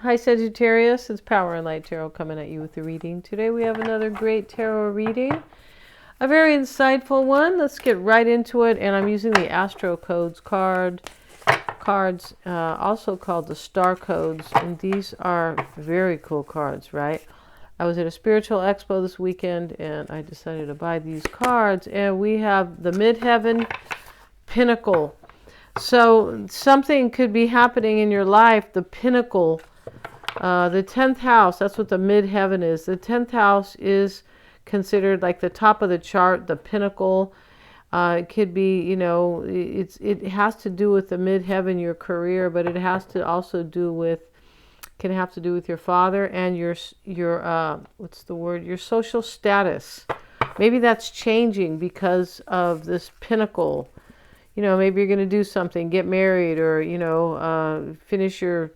Hi Sagittarius, it's Power and Light Tarot coming at you with the reading. Today we have another great tarot reading. A very insightful one. Let's get right into it. And I'm using the Astro Codes cards, also called the Star Codes. And these are very cool cards, right? I was at a spiritual expo this weekend and I decided to buy these cards. And we have the Midheaven Pinnacle. So something could be happening in your life, the pinnacle. The 10th house, that's what the midheaven is. The 10th house is considered like the top of the chart, the pinnacle. It could be, it has to do with the midheaven, your career, but it has to also do with, can have to do with your father and your what's the word? Your social status. Maybe that's changing because of this pinnacle. Maybe you're going to do something, get married, or, finish your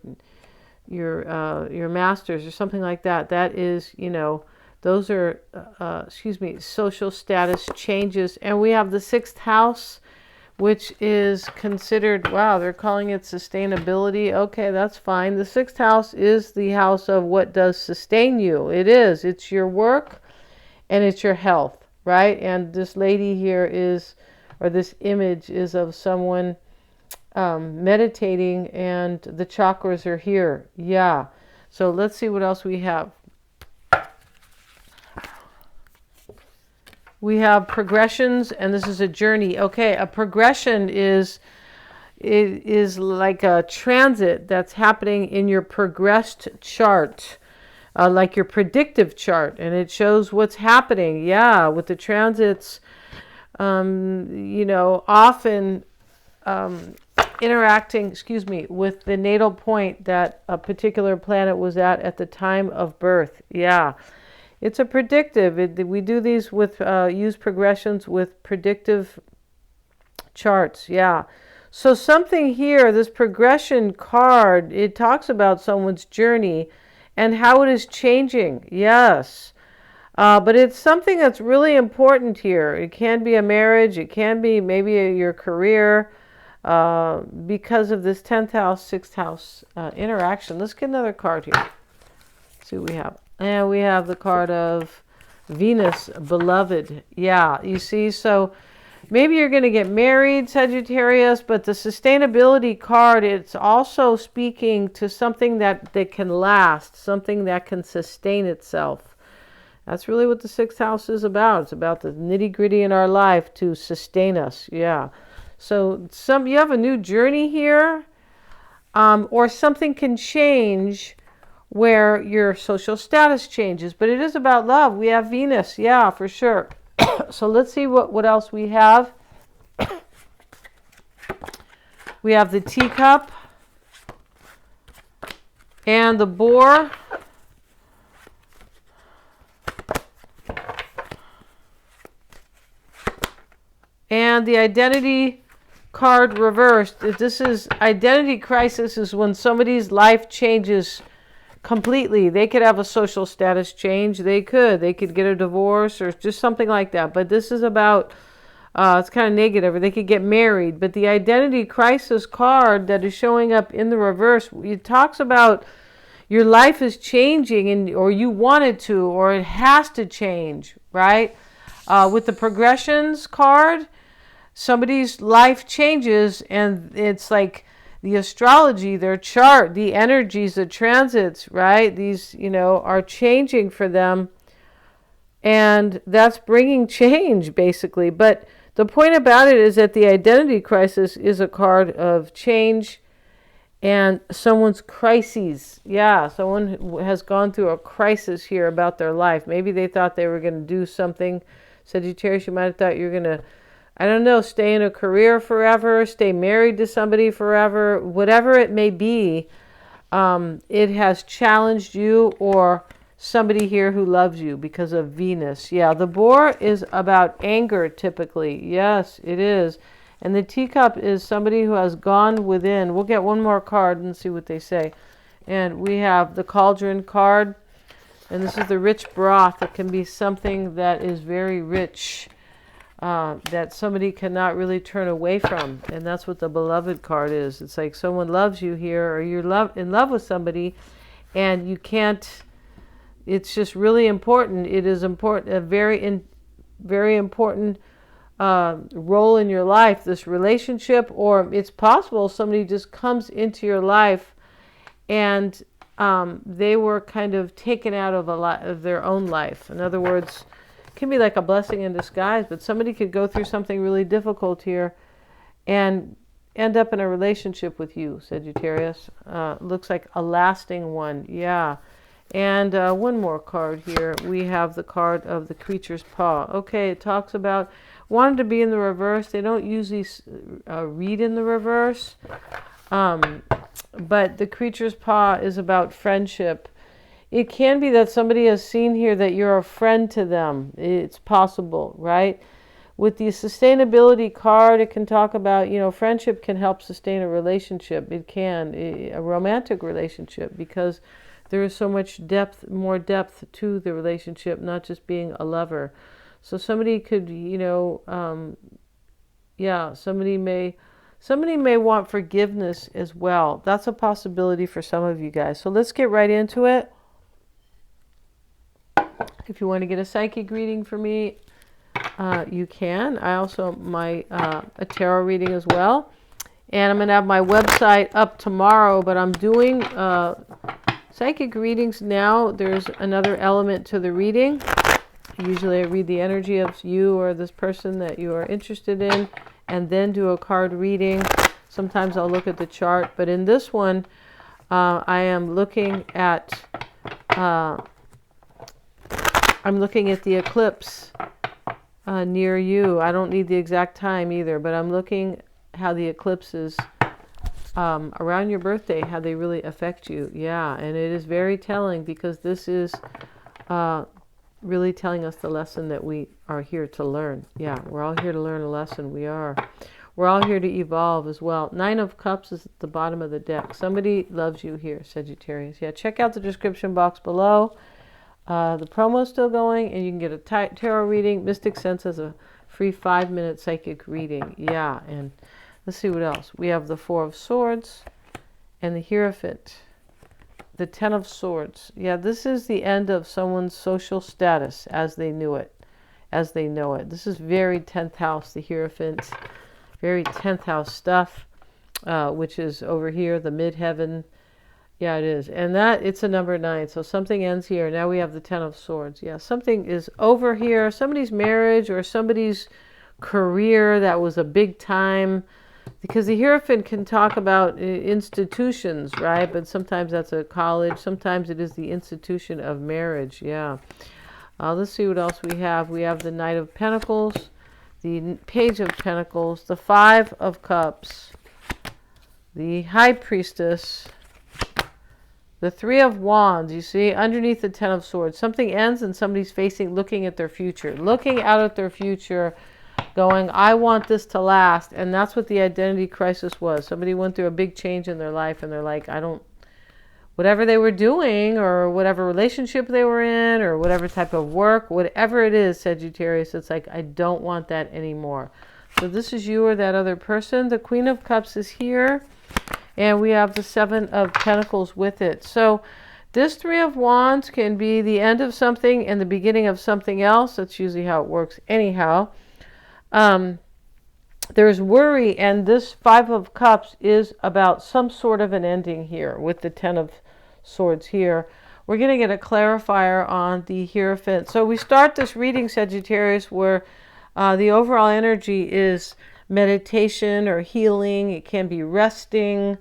master's or something like that. That is, those are, social status changes. And we have the 6th house, which is considered, wow, they're calling it sustainability. Okay, that's fine. The 6th house is the house of what does sustain you. It is. It's your work and it's your health, right? And this lady here is, or this image is of someone meditating and the chakras are here. Yeah. So let's see what else we have. We have progressions, and this is a journey. Okay, a progression is like a transit that's happening in your progressed chart, like your predictive chart, and it shows what's happening. Yeah, with the transits, often interacting, with the natal point that a particular planet was at the time of birth. Yeah, it's a predictive. We do these with, use progressions with predictive charts. Yeah. So something here, this progression card, it talks about someone's journey and how it is changing. Yes. But it's something that's really important here. It can be a marriage. It can be maybe your career. Because of this 10th house, 6th house interaction. Let's get another card here. Let's see what we have. And we have the card of Venus, beloved. Yeah, you see, so maybe you're going to get married, Sagittarius, but the sustainability card, it's also speaking to something that can last, something that can sustain itself. That's really what the 6th house is about. It's about the nitty-gritty in our life to sustain us. Yeah. So you have a new journey here, or something can change where your social status changes. But it is about love. We have Venus. Yeah, for sure. So let's see what else we have. We have the teacup and the boar. And the identity card reversed. This is identity crisis, is when somebody's life changes completely. They could have a social status change. They could get a divorce or just something like that. But this is about, it's kind of negative. Or they could get married. But the identity crisis card that is showing up in the reverse, it talks about your life is changing, or you want it to, or it has to change, right? With the progressions card, somebody's life changes, and it's like the astrology, their chart, the energies, the transits, right? These, are changing for them, and that's bringing change, basically. But the point about it is that the identity crisis is a card of change and someone's crises. Yeah, someone has gone through a crisis here about their life. Maybe they thought they were going to do something. Sagittarius, you might have thought you're going to, I don't know, stay in a career forever, stay married to somebody forever, whatever it may be. It has challenged you, or somebody here who loves you because of Venus. Yeah, the boar is about anger typically. Yes, it is. And the teacup is somebody who has gone within. We'll get one more card and see what they say. And we have the cauldron card. And this is the rich broth. It can be something that is very rich, that somebody cannot really turn away from. And that's what the beloved card is. It's like someone loves you here, or you're in love with somebody, and you can't, it's just really important. It is important, a very important role in your life, this relationship, or it's possible somebody just comes into your life and they were kind of taken out of a lot of their own life. In other words, it can be like a blessing in disguise, but somebody could go through something really difficult here and end up in a relationship with you, Sagittarius. Looks like a lasting one. Yeah. And one more card here. We have the card of the creature's paw. Okay, it talks about wanted to be in the reverse. They don't usually read in the reverse. But the creature's paw is about friendship. It can be that somebody has seen here that you're a friend to them. It's possible, right? With the sustainability card, it can talk about, friendship can help sustain a relationship. It can, a romantic relationship, because there is so much depth, more depth to the relationship, not just being a lover. So somebody could, somebody may want forgiveness as well. That's a possibility for some of you guys. So let's get right into it. If you want to get a psychic reading for me, you can. I also a tarot reading as well. And I'm going to have my website up tomorrow, but I'm doing psychic readings now. There's another element to the reading. Usually I read the energy of you or this person that you are interested in and then do a card reading. Sometimes I'll look at the chart, but in this one I am looking at the eclipse near you. I don't need the exact time either, but I'm looking how the eclipses around your birthday, how they really affect you. Yeah, and it is very telling, because this is really telling us the lesson that we are here to learn. Yeah, we're all here to learn a lesson. We're all here to evolve as well. 9 of Cups is at the bottom of the deck. Somebody loves you here, Sagittarius. Yeah, check out the description box below. The promo's still going, and you can get a tarot reading. Mystic Sense has a free 5-minute psychic reading. Yeah, and let's see what else. We have the 4 of Swords and the Hierophant. The 10 of Swords. Yeah, this is the end of someone's social status as they knew it, as they know it. This is very 10th house, the Hierophant. Very 10th house stuff, which is over here, the midheaven. Yeah, it is. And it's a number 9. So something ends here. Now we have the 10 of Swords. Yeah, something is over here. Somebody's marriage or somebody's career that was a big time. Because the Hierophant can talk about institutions, right? But sometimes that's a college. Sometimes it is the institution of marriage. Yeah. Let's see what else we have. We have the Knight of Pentacles, the Page of Pentacles, the 5 of Cups, the High Priestess, the 3 of Wands. You see, underneath the 10 of Swords, something ends and somebody's looking at their future, looking out at their future, going, I want this to last. And that's what the identity crisis was. Somebody went through a big change in their life, and they're like, whatever they were doing, or whatever relationship they were in, or whatever type of work, whatever it is, Sagittarius, it's like, I don't want that anymore. So this is you or that other person. The Queen of Cups is here, and we have the 7 of Pentacles with it. So this 3 of Wands can be the end of something and the beginning of something else. That's usually how it works anyhow. There's worry, and this 5 of Cups is about some sort of an ending here with the 10 of Swords here. We're going to get a clarifier on the Hierophant. So we start this reading, Sagittarius, where the overall energy is meditation or healing. It can be resting,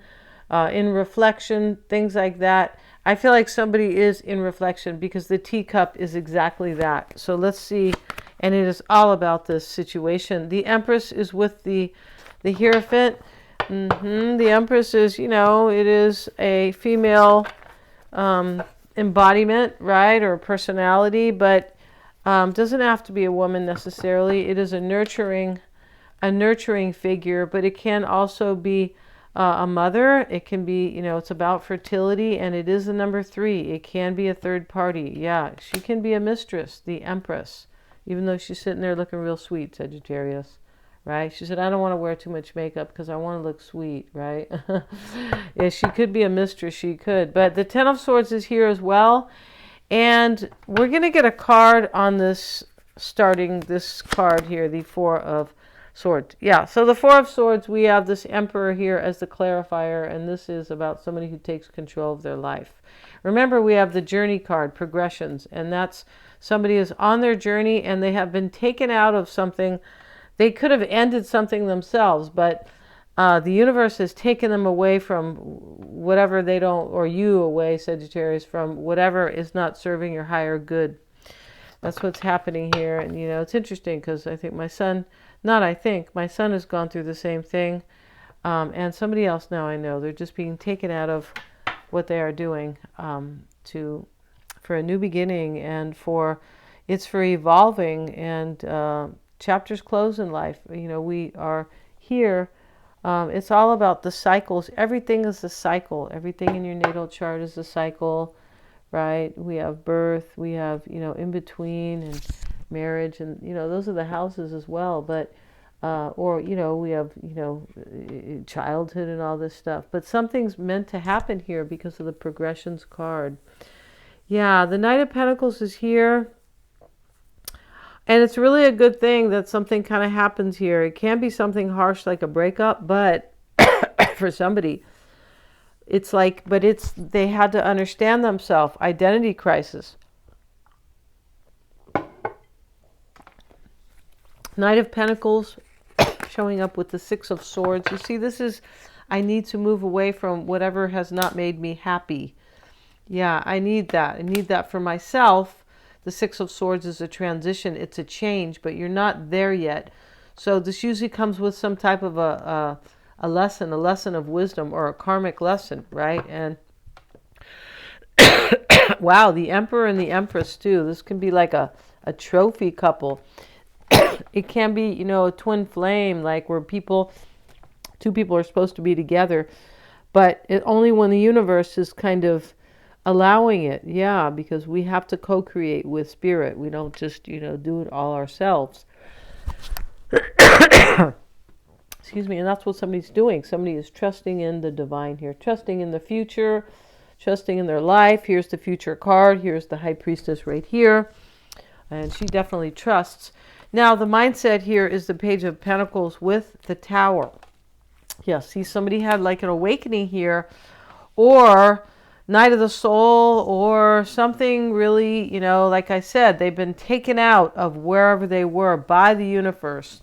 in reflection, things like that. I feel like somebody is in reflection, because the teacup is exactly that. So let's see. And it is all about this situation. The Empress is with the Hierophant. The Empress is, it is a female embodiment, right, or personality, but doesn't have to be a woman necessarily. It is a nurturing figure, but it can also be a mother. It can be, it's about fertility, and it is the number 3. It can be a third party. Yeah, she can be a mistress, the Empress, even though she's sitting there looking real sweet, Sagittarius, right? She said, I don't want to wear too much makeup because I want to look sweet, right? Yeah, she could be a mistress, she could. But the Ten of Swords is here as well. And we're going to get a card on this, starting this card here, the Four of Swords. Yeah, so the Four of Swords, we have this Emperor here as the clarifier, and this is about somebody who takes control of their life. Remember, we have the Journey card, progressions, and that's somebody is on their journey and they have been taken out of something. They could have ended something themselves, but the universe has taken them away from whatever they don't, or you away, Sagittarius, from whatever is not serving your higher good. That's what's happening here. And, you know, it's interesting because I think my son, my son has gone through the same thing. And somebody else now I know, they're just being taken out of what they are doing for a new beginning, and it's for evolving, and chapters close in life. You know, we are here. It's all about the cycles. Everything is a cycle. Everything in your natal chart is a cycle, right? We have birth, we have, you know, in between, and marriage, and, you know, those are the houses as well. But, or, you know, we have, you know, childhood and all this stuff. But something's meant to happen here because of the progressions card. Yeah, the Knight of Pentacles is here. And it's really a good thing that something kind of happens here. It can be something harsh like a breakup, but for somebody, it's like, they had to understand themselves. Identity crisis. Knight of Pentacles showing up with the Six of Swords. You see, this is, I need to move away from whatever has not made me happy. Yeah, I need that. I need that for myself. The Six of Swords is a transition. It's a change, but you're not there yet. So this usually comes with some type of a lesson of wisdom, or a karmic lesson, right? And wow, the Emperor and the Empress too. This can be like a trophy couple. It can be, you know, a twin flame, like where two people are supposed to be together, but only when the universe is kind of allowing it. Yeah, because we have to co-create with spirit. We don't just, you know, do it all ourselves. Excuse me. And that's what somebody's doing. Somebody is trusting in the divine here, trusting in the future, trusting in their life. Here's the future card. Here's the High Priestess right here. And she definitely trusts. Now, the mindset here is the Page of Pentacles with the Tower. Yeah, see, somebody had like an awakening here, or Night of the Soul, or something really, you know, like I said, they've been taken out of wherever they were by the universe.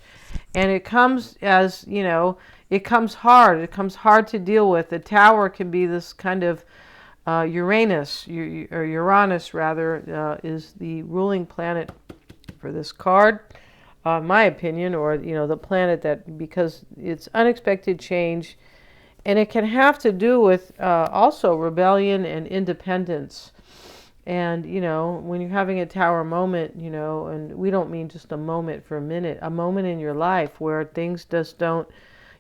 And it comes as, you know, it comes hard. It comes hard to deal with. The Tower can be this kind of Uranus, or Uranus rather, is the ruling planet for this card, my opinion, or, you know, the planet that, because it's unexpected change. And it can have to do with also rebellion and independence. And, you know, when you're having a Tower moment, you know, and we don't mean just a moment for a minute, a moment in your life where things just don't,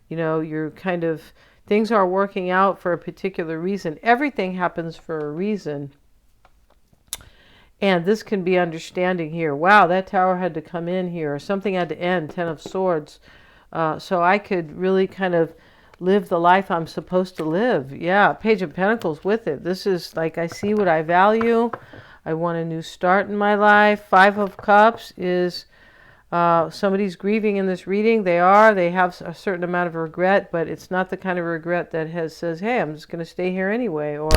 you know, you're kind of, things are working out for a particular reason. Everything happens for a reason. And this can be understanding here. Wow, that Tower had to come in here. Or something had to end. Ten of Swords. So I could really kind of live the life I'm supposed to live. Yeah, Page of Pentacles with it. This is like, I see what I value. I want a new start in my life. Five of Cups is somebody's grieving in this reading. They have a certain amount of regret, but it's not the kind of regret that says, hey, I'm just going to stay here anyway, or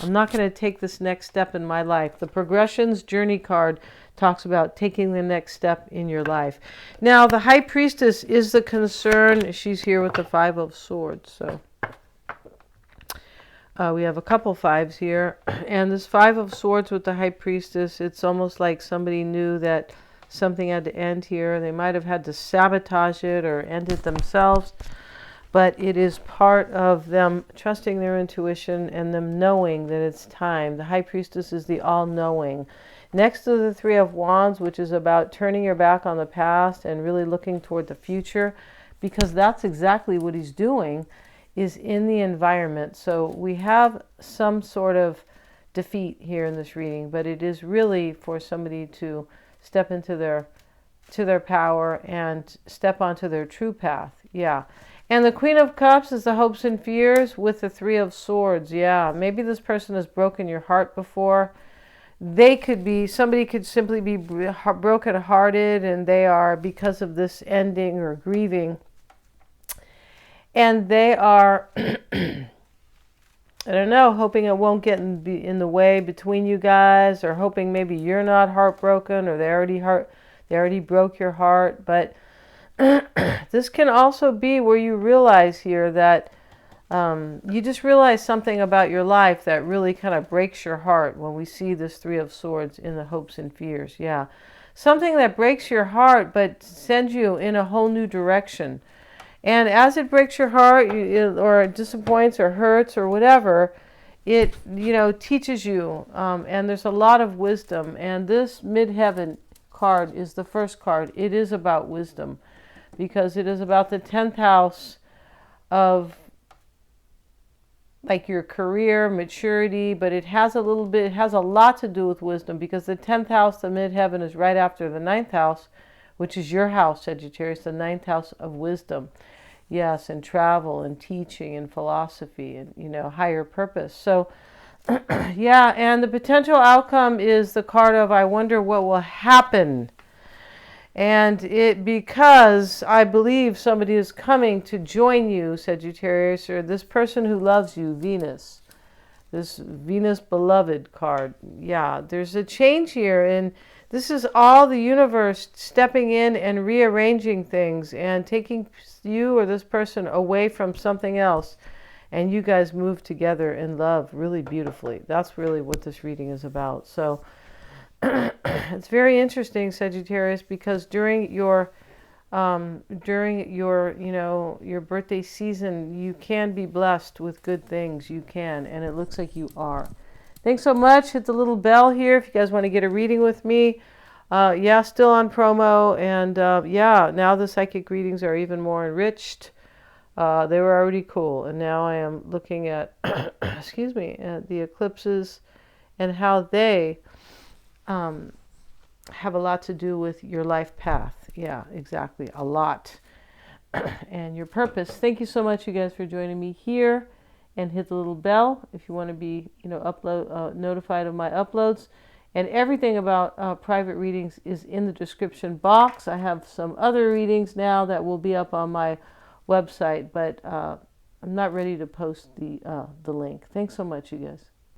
I'm not going to take this next step in my life. The Progressions Journey card talks about taking the next step in your life. Now, the High Priestess is the concern. She's here with the Five of Swords. So we have a couple fives here. And this Five of Swords with the High Priestess, it's almost like somebody knew that something had to end here. They might have had to sabotage it or end it themselves. But it is part of them trusting their intuition and them knowing that it's time. The High Priestess is the all-knowing. Next to the Three of Wands, which is about turning your back on the past and really looking toward the future, because that's exactly what he's doing, is in the environment. So we have some sort of defeat here in this reading, but it is really for somebody to step into their to their power and step onto their true path. Yeah. And the Queen of Cups is the hopes and fears with the Three of Swords. Yeah. Maybe this person has broken your heart before. They could be, somebody could simply be broken-hearted, and they are, because of this ending or grieving, and they are, I don't know, hoping it won't get in the way between you guys, or hoping maybe you're not heartbroken, or they already broke your heart. But this can also be where you realize here that you just realize something about your life that really kind of breaks your heart when we see this Three of Swords in the hopes and fears. Yeah. Something that breaks your heart but sends you in a whole new direction. And as it breaks your heart, or disappoints or hurts or whatever, it, teaches you. And there's a lot of wisdom. And this Midheaven card is the first card. It is about wisdom, because it is about the 10th house of, like, your career, maturity, but it has a lot to do with wisdom, because the 10th house, the midheaven, is right after the 9th house, which is your house, Sagittarius, the 9th house of wisdom. Yes, and travel and teaching and philosophy and, higher purpose. So, yeah, and the potential outcome is the card of I wonder what will happen. And because I believe somebody is coming to join you, Sagittarius, or this person who loves you, Venus, this Venus beloved card. Yeah, there's a change here, and this is all the universe stepping in and rearranging things and taking you or this person away from something else, and you guys move together in love really beautifully. That's really what this reading is about. So it's very interesting, Sagittarius, because during your your birthday season, you can be blessed with good things. You can, and it looks like you are. Thanks so much. Hit the little bell here if you guys want to get a reading with me. Yeah, still on promo, and yeah, now the psychic readings are even more enriched. They were already cool, and now I am looking at excuse me, at the eclipses and how they have a lot to do with your life path. Yeah, exactly. A lot. And your purpose. Thank you so much, you guys, for joining me here. And hit the little bell if you want to be, notified of my uploads. And everything about private readings is in the description box. I have some other readings now that will be up on my website, but I'm not ready to post the link. Thanks so much, you guys.